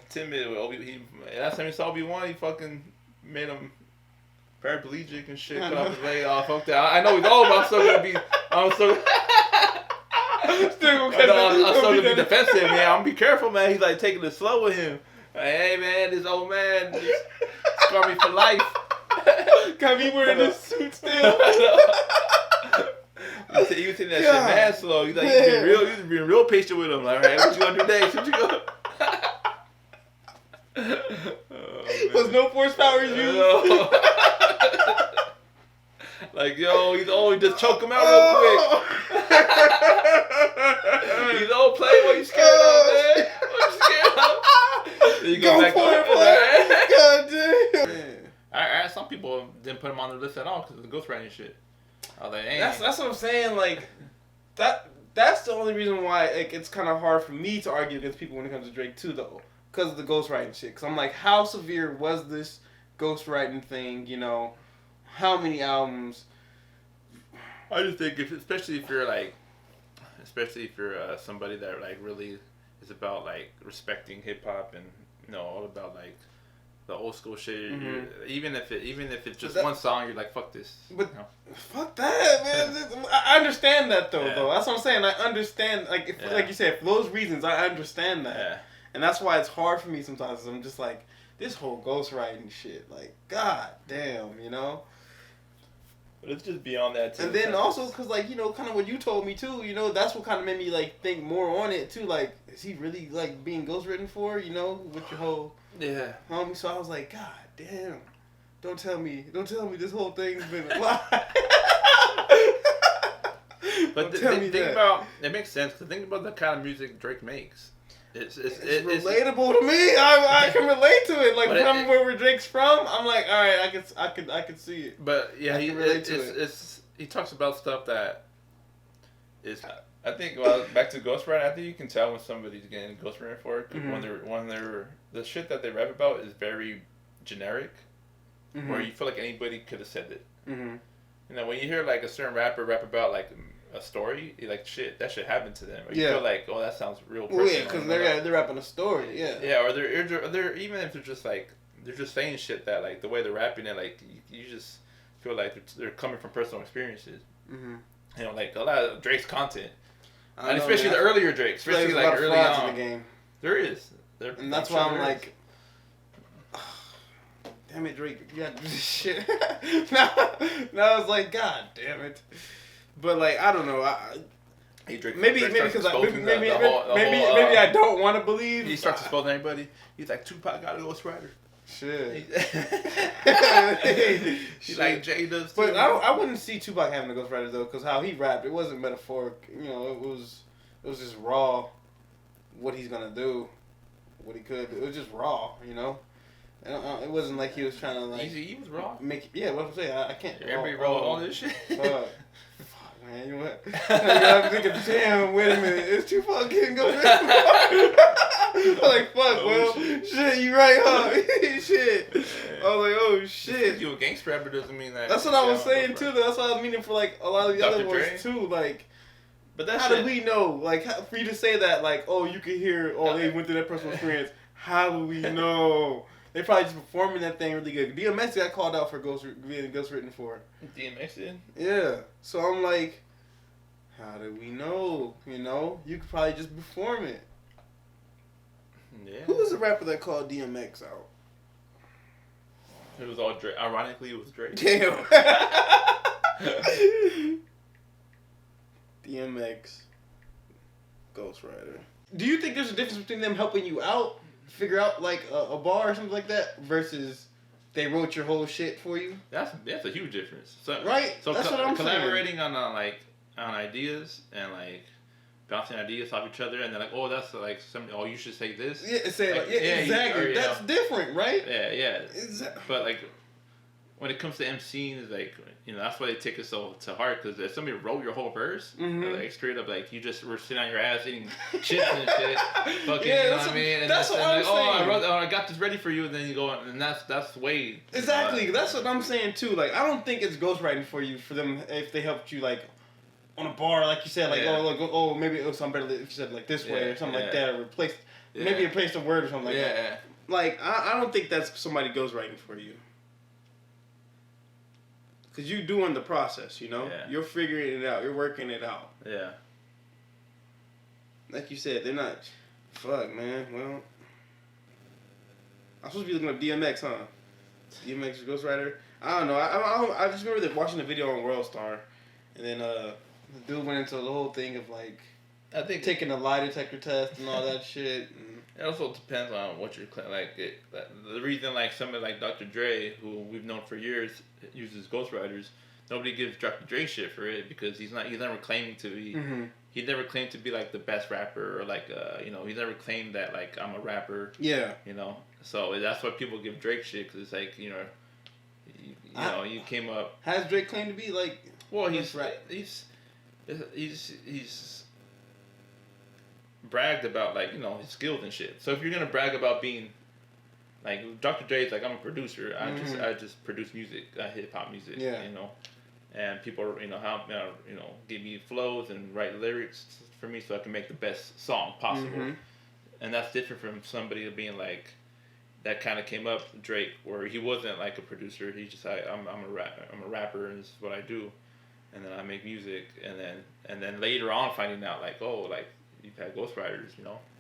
timid with Obi. Last time he saw Obi-Wan, he fucking made him paraplegic and shit. Cut off his leg. Oh, fuck that. I know he's old, but I'm still gonna be. I'm still. I'm still gonna be defensive, man. I'm gonna be careful, man. He's like taking it slow with him. Like, hey, man, this old man scar me for life. Got me wearing a suit still. You was taking that shit mad slow. You like you being real patient with him. Like, all right, what you gonna do next? What you gonna? Was no force powers used? Like, yo, he's old. Just choke him out real quick. He's old. Play. What you scared of, man? What you scared of? Then you go back for it. God damn. Some people didn't put him on the list at all because of the ghostwriting shit. I was like, hey. That's what I'm saying. Like, that's the only reason why it's kind of hard for me to argue against people when it comes to Drake too, though, because of the ghostwriting shit. Because I'm like, how severe was this ghostwriting thing? You know, how many albums? I just think, especially if you're somebody that like really is about like respecting hip hop and all about like the old school shit. Mm-hmm. Even if it's just one song, you're like, fuck this. But fuck that, man. I understand that though. That's what I'm saying. I understand, like like you said, for those reasons, I understand that. Yeah. And that's why it's hard for me sometimes. I'm just like, this whole ghostwriting shit, like, god damn, you know. But it's just beyond that too. And then also, because like, kind of what you told me too, that's what kind of made me like think more on it too. Like, is he really like being ghostwritten for? With your whole homie. So I was like, god damn, don't tell me this whole thing's been a lie. But think about it, makes sense because think about the kind of music Drake makes. It's relatable to me. I can relate to it. Like from where Drake's from, I'm like, all right, I could see it. But yeah, he talks about stuff that is. I think back to ghostwriting. I think you can tell when somebody's getting ghostwritten for it when they're the shit that they rap about is very generic, where you feel like anybody could have said it. Mm-hmm. When you hear like a certain rapper rap about like a story, you're like, shit, that shit happened to them. Or you feel like, oh, that sounds real personal. Well, yeah, because they're rapping a story, yeah. Yeah, or they're even if they're just like, they're just saying shit that like, the way they're rapping it, like, you just feel like they're coming from personal experiences. Mm-hmm. Like a lot of Drake's content. And especially the earlier Drake, especially like early on. In the game. There is. And that's why I'm like, damn it, Drake, you got to do this shit. now I was like, god damn it. But like, I don't know. Maybe because maybe I don't want to believe. He starts exposing everybody. He's like, Tupac got a ghostwriter. Shit. He's like Jay does too. But I wouldn't see Tupac having a ghostwriter though, because how he rapped, it wasn't metaphoric. It was just raw. What he's gonna do, what he could. It was just raw. It wasn't like he was trying to like. He was raw. What I'm saying, I can't. Everybody raw all this shit. Fuck, man, you know what? I'm thinking, damn, wait a minute, it's Tupac getting ghostwritten. I'm like, fuck, shit, you right, huh? Shit. I was like, oh shit. You a gangster rapper doesn't mean that. That's what I was saying too. That's what I was meaning for like a lot of the other ones too. Like, but how do we know? Like, for you to say that, like, oh, you can hear, they went through that personal experience. How do we know? They probably just performing that thing really good. DMX got called out for being ghostwritten for. DMX did? Yeah. So I'm like, how do we know? You could probably just perform it. Yeah. Who was the rapper that called DMX out? It was all Drake. Ironically, it was Drake. Damn. DMX, ghostwriter. Do you think there's a difference between them helping you out, figure out like a bar or something like that, versus they wrote your whole shit for you? That's a huge difference. So, right. So that's what I'm collaborating saying. on ideas and like bouncing ideas off each other, and they're like, oh, that's like something. Oh, you should say this. Yeah, exactly. That's different, right? Yeah. Exactly. But like, when it comes to MCing, it's like, that's why they take it so to heart, because if somebody wrote your whole verse, like straight up, like you just were sitting on your ass eating chips and shit, fucking, you know what I mean? And that's what I'm saying. I got this ready for you, and then you go, and that's way. Exactly. That's what I'm saying too. Like, I don't think it's ghostwriting for them if they helped you like on a bar, like you said, like maybe it was something better if you said like this way or something like that, or replace. maybe replace the word or something like that. Yeah. Like, I don't think that's somebody ghostwriting for you. Because you're doing the process, you know? Yeah. You're figuring it out. You're working it out. Yeah. Like you said, they're not... Fuck, man. Well... I'm supposed to be looking up DMX, huh? DMX ghostwriter? I don't know. I just remember watching the video on World Star. And then the dude went into the whole thing of, like... I think taking a lie detector test and all that shit. And it also depends on what you're like. The reason like somebody like Dr. Dre, who we've known for years, uses ghostwriters. Nobody gives Dr. Dre shit for it because he's never claiming to be. Mm-hmm. He never claimed to be like the best rapper or like he never claimed that like I'm a rapper. Yeah. You know, so that's why people give Drake shit because it's like you came up. Has Drake claimed to be like? Well, he's bragged about like his skills and shit. So if you're gonna brag about being like Dr. Dre's like I'm a producer, I just produce music, hip hop music, and people give me flows and write lyrics for me so I can make the best song possible, and that's different from somebody being like that kind of came up Drake where he wasn't like a producer, he just I'm a rapper and this is what I do, and then I make music, and then later on finding out like you've had ghostwriters,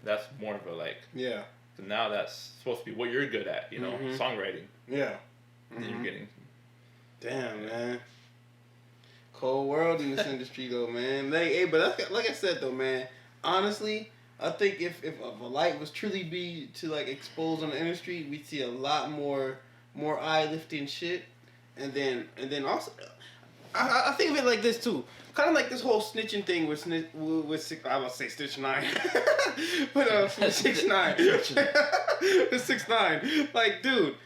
that's more of a like. Yeah. So now that's supposed to be what you're good at, songwriting. Yeah. And you're getting. Damn, man. Cold world in this industry, though, man. But like I said, though, man. Honestly, I think if a light was truly be to like expose on the industry, we'd see a lot more eye lifting shit, and then also. I think of it like this too, kind of like this whole snitching thing with I would say Stitch 9, but 6ix9ine, with 6ix9ine. Like, dude,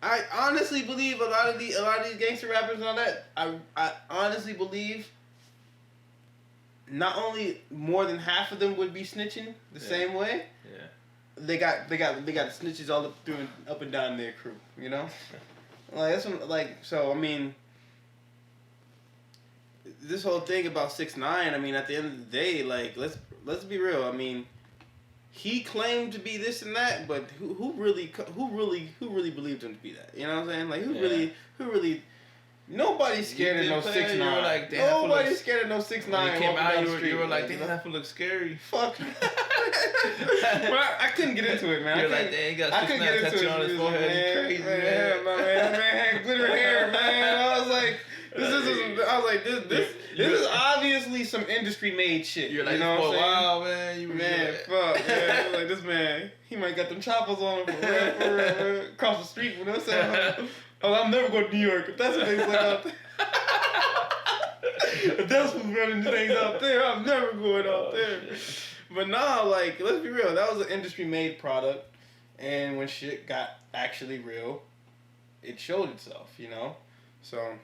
I honestly believe a lot of these gangster rappers and all that. I honestly believe not only more than half of them would be snitching the same way. Yeah. They got snitches all up and down their crew, Like that's what, like so. I mean. This whole thing about 6ix9ine, I mean, at the end of the day, like, let's be real. I mean, he claimed to be this and that, but who really believed him to be that? You know what I'm saying? Like, who really? Nobody's scared of no 6ix9ine. Like, nobody's scared of no 6ix9ine. When he came out, you were like, damn, that fool looks scary. Fuck. Well, I couldn't get into it, man. You're like, damn, he got 6ix9ine tattoo on his forehead. Man, crazy, man. Man had glitter hair, man. I was like. This is obviously some industry made shit. You're like, wow, man. Fuck, man. Like, this man, he might got them choppers on him for real, across the street. When I said, I'm never going to New York. If that's what they say out there. If that's what's running things out there, I'm never going out there. But nah, like, let's be real. That was an industry made product. And when shit got actually real, it showed itself, So...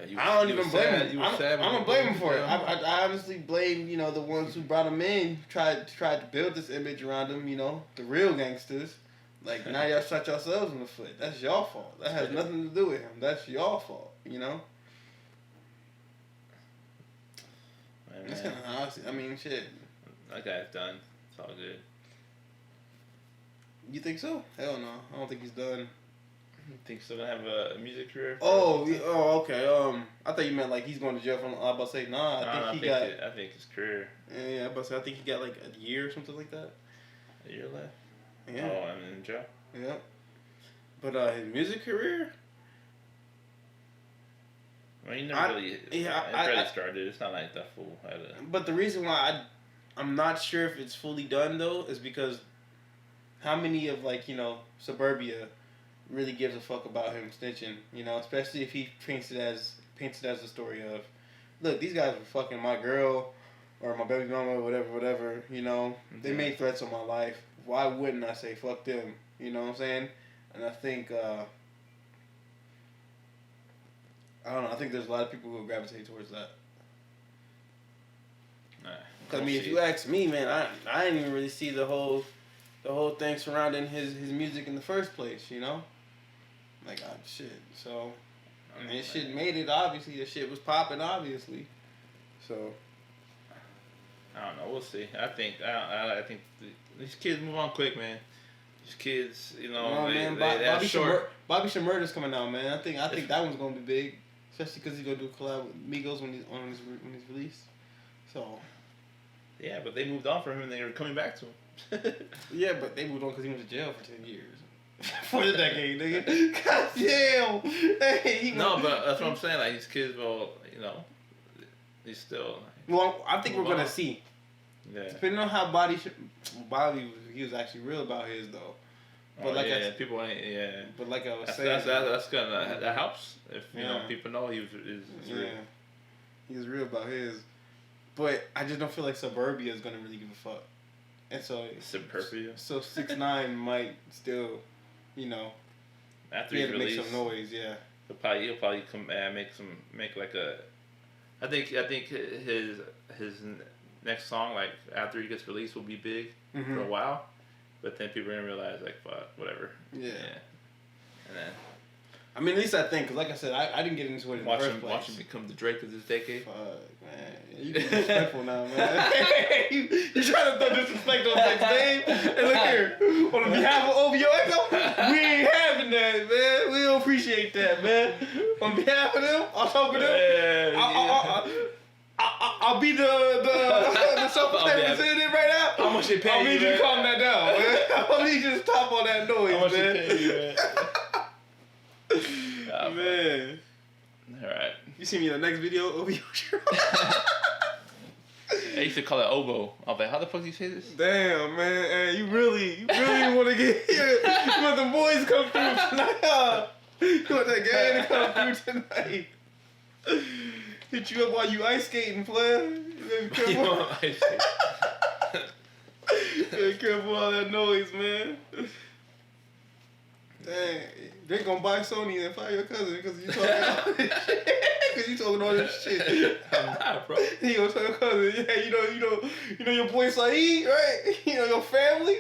Yeah, I don't even blame him. I don't blame him for it. I honestly blame the ones who brought him in, tried to build this image around him. The real gangsters. Like now y'all shot yourselves in the foot. That's your fault. That has nothing to do with him. That's your fault. That's kind of how I see. I mean, shit. That guy's done. It's all good. You think so? Hell no. I don't think he's done. Think he's still gonna have a music career? Okay. I thought you meant like he's going to jail from. I was about to say I think his career. Yeah, I was about to say I think he got like a year or something like that. A year left. Yeah. Oh, I'm in jail. Yeah. But his music career. Well, he never really. It started. It's not like that fool had a. But the reason why I'm not sure if it's fully done though is because how many of suburbia really gives a fuck about him snitching, especially if he paints it as the story of, look, these guys were fucking my girl or my baby mama, whatever, they made threats on my life. Why wouldn't I say fuck them? You know what I'm saying? And I think, I don't know, I think there's a lot of people who gravitate towards that. I mean, if you ask me, man, I didn't even really see the whole thing surrounding his music in the first place, Like, shit. So, I mean, his shit made it, obviously. The shit was popping, obviously. So. I don't know. We'll see. I think these kids move on quick, man. These kids, you know, Bobby Shmurda's coming out, man. I think that one's gonna be big, especially because he's gonna do a collab with Migos when he's released. So. Yeah, but they moved on from him and they were coming back to him. Yeah, but they moved on because he went to jail for 10 years. For the decade, nigga. God damn. Hey, no, but that's what I'm saying. Like, these kids will, you know, he's still. Well, I think we're going to see. Yeah. Depending on how he was actually real about his, though. But people ain't, yeah. But like I was saying. That helps. If, you know, people know he was real. He was real about his. But I just don't feel like Suburbia is going to really give a fuck. And so. Suburbia? So 6ix9ine might still. You know, after he released, make some noise, yeah. He'll probably come and make like a. I think his next song, like after he gets released, will be big for a while, but then people are gonna realize like fuck whatever. Yeah. And then. I mean, at least I think, because like I said, I didn't get into it in the first place. Watch him become the Drake of this decade. Fuck, man. You disrespectful now, man. you trying to throw disrespect on Drake's name? And look here, on behalf of OVO Echo, we ain't having that, man. We don't appreciate that, man. On behalf of them, I'll talk with them. I'll be the self-representative right now. How much they pay you, I need you to calm that down, man. I need you to stop all that noise, How much man. they pay you, man? Man. Alright. You see me in the next video? OVO. I used to call it Obo. I was like, how the fuck do you say this? Damn, man. Hey, you really want to get here. You want the boys to come through tonight. You want that gang to come through tonight. Hit you up while you ice skating, player. You careful. Ice skating. Be careful all that noise, man. Dang, they gonna buy Sony and fire your cousin because you talking all this shit. Because you talking all this shit. I'm not, bro. He gonna tell your cousin, yeah, you know your boy Saeed, right? You know your family.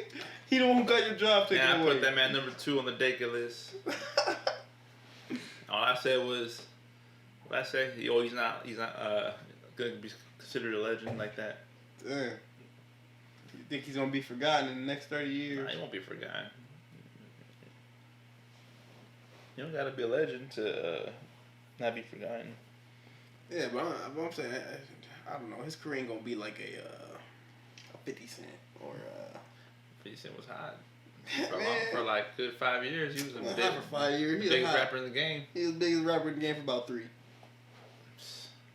He the one who got your job taken away. I put that man number 2 on the Dacre list. All I said was, he's not gonna be considered a legend like that. Damn. You think he's gonna be forgotten in the next 30 years? Nah, he won't be forgotten. You don't gotta be a legend to not be forgotten. Yeah, but I'm saying, I don't know. His career ain't gonna be like a 50 Cent or. 50 Cent was hot. For like good 5 years, he was the biggest rapper in the game. He was the biggest rapper in the game for about 3.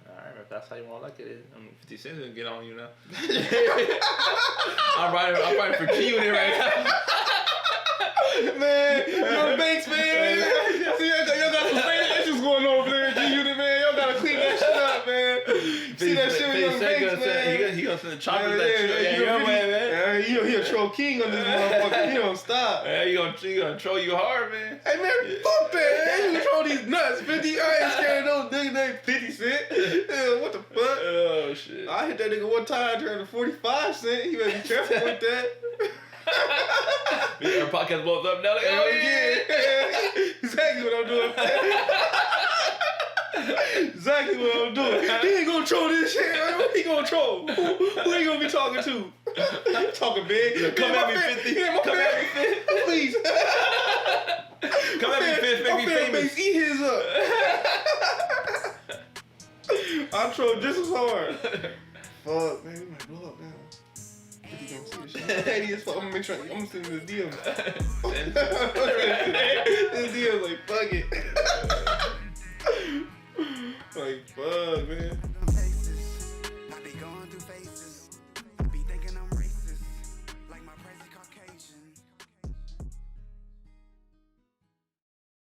Alright, if that's how you want to look at it. 50 Cent's gonna get on you now. I'm writing for Q-Unit right now. Man, Young Banks, man. See, y'all got some same issues going on over there at G-Unit, man. Y'all gotta clean that shit up, man. See that shit with Young Banks, man. He gonna send the choppers that shit. He a troll king on this motherfucker. He don't stop. Yeah, he gonna troll you hard, man. Hey, man, fuck that. You control these nuts. 50, I ain't scared of those niggas named 50 Cent. Yeah, what the fuck? Oh, shit. I hit that nigga one time, turned to 45 cent. You better be careful with that. Our podcast blows up now. Like, oh yeah. Exactly what I'm doing. Exactly what I'm doing. He ain't gonna troll this shit. What he gonna troll? Who he gonna be talking to? Talking big. Come at me, 50. Come at me, 50. Please. Come at me, 50. Make me famous. Eat his up. I troll just as hard. Fuck, man. We might blow up now. He gonna see this shit. Hey, I'm gonna make sure I'm gonna send him the DM. This DM like fuck it.